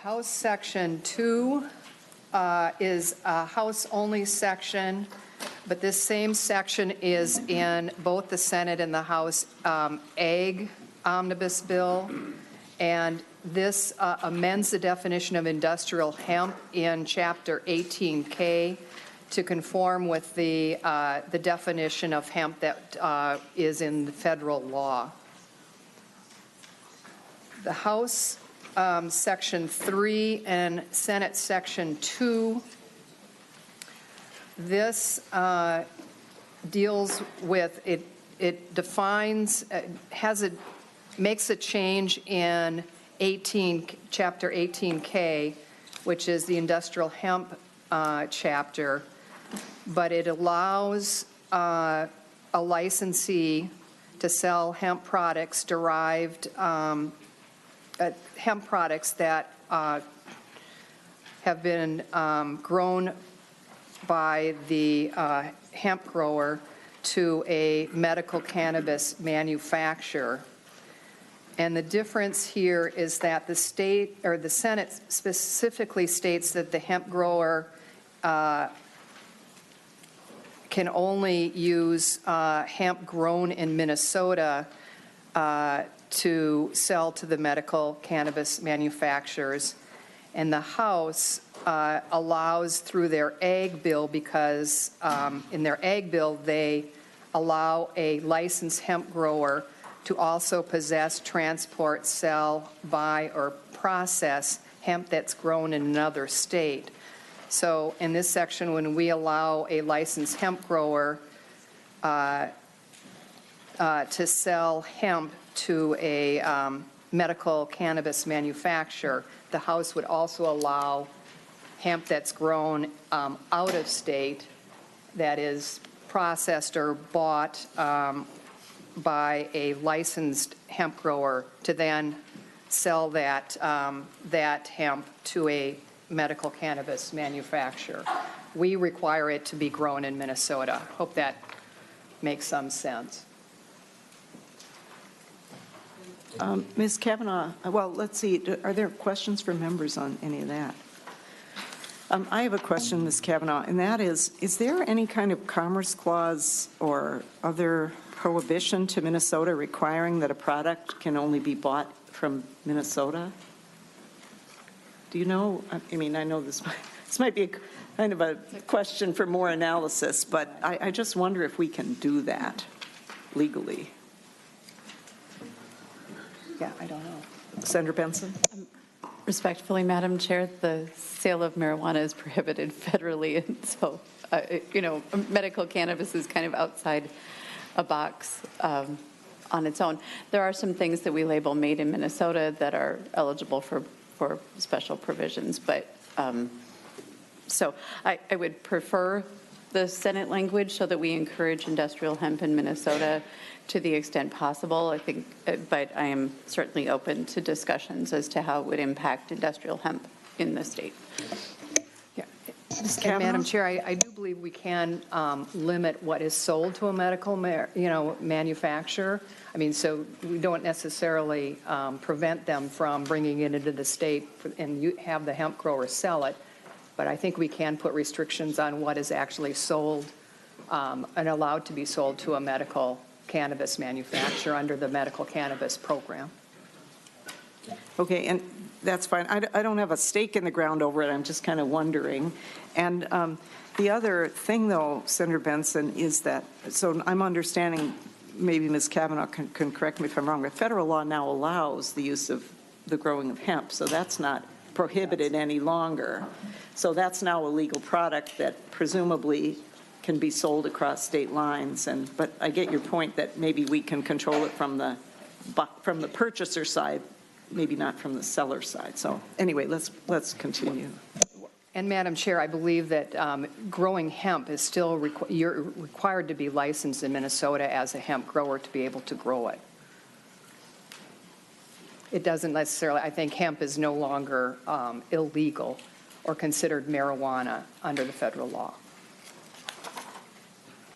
House Section 2 is a House-only section, but this same section is in both the Senate and the House Ag Omnibus Bill, and this amends the definition of industrial hemp in Chapter 18K to conform with the definition of hemp that is in the federal law. The House Section 3 and Senate Section 2, this deals with, it defines, makes a change in Chapter 18K, which is the industrial hemp chapter, but it allows a licensee to sell hemp products derived hemp products that have been grown by the hemp grower to a medical cannabis manufacturer. And the difference here is that the state, or the Senate specifically states that the hemp grower can only use hemp grown in Minnesota to sell to the medical cannabis manufacturers. And the House allows through their ag bill, because in their ag bill they allow a licensed hemp grower to also possess, transport, sell, buy, or process hemp that's grown in another state. So in this section, when we allow a licensed hemp grower to sell hemp to a medical cannabis manufacturer, the House would also allow hemp that's grown out of state, that is processed or bought by a licensed hemp grower, to then sell that hemp to a medical cannabis manufacturer. We require it to be grown in Minnesota. Hope that makes some sense. Ms. Kavanaugh, well, let's see, are there questions from members on any of that? I have a question, Ms. Kavanaugh, and that is there any kind of commerce clause or other prohibition to Minnesota requiring that a product can only be bought from Minnesota? Do you know? I mean, I know this might be kind of a question for more analysis, but I just wonder if we can do that legally. Yeah, I don't know. Senator Benson? Respectfully, Madam Chair, the sale of marijuana is prohibited federally, and so, medical cannabis is kind of outside a box on its own. There are some things that we label made in Minnesota that are eligible for special provisions, but so I would prefer the Senate language so that we encourage industrial hemp in Minnesota to the extent possible, I think, but I am certainly open to discussions as to how it would impact industrial hemp in the state. Yeah. Madam Chair, I do believe we can limit what is sold to a medical manufacturer. I mean, so we don't necessarily prevent them from bringing it into the state and have the hemp grower sell it, but I think we can put restrictions on what is actually sold and allowed to be sold to a medical cannabis manufacturer under the medical cannabis program. Okay, and that's fine. I don't have a stake in the ground over it. I'm just kind of wondering. And the other thing, though, Senator Benson, is that, so I'm understanding, maybe Ms. Kavanaugh can correct me if I'm wrong, but federal law now allows the use of the growing of hemp, so that's not prohibited any longer. So that's now a legal product that presumably can be sold across state lines. But I get your point that maybe we can control it from the purchaser side, maybe not from the seller side. So anyway, let's continue. And Madam Chair, I believe that growing hemp is still you're required to be licensed in Minnesota as a hemp grower to be able to grow it. It doesn't necessarily, I think hemp is no longer illegal or considered marijuana under the federal law.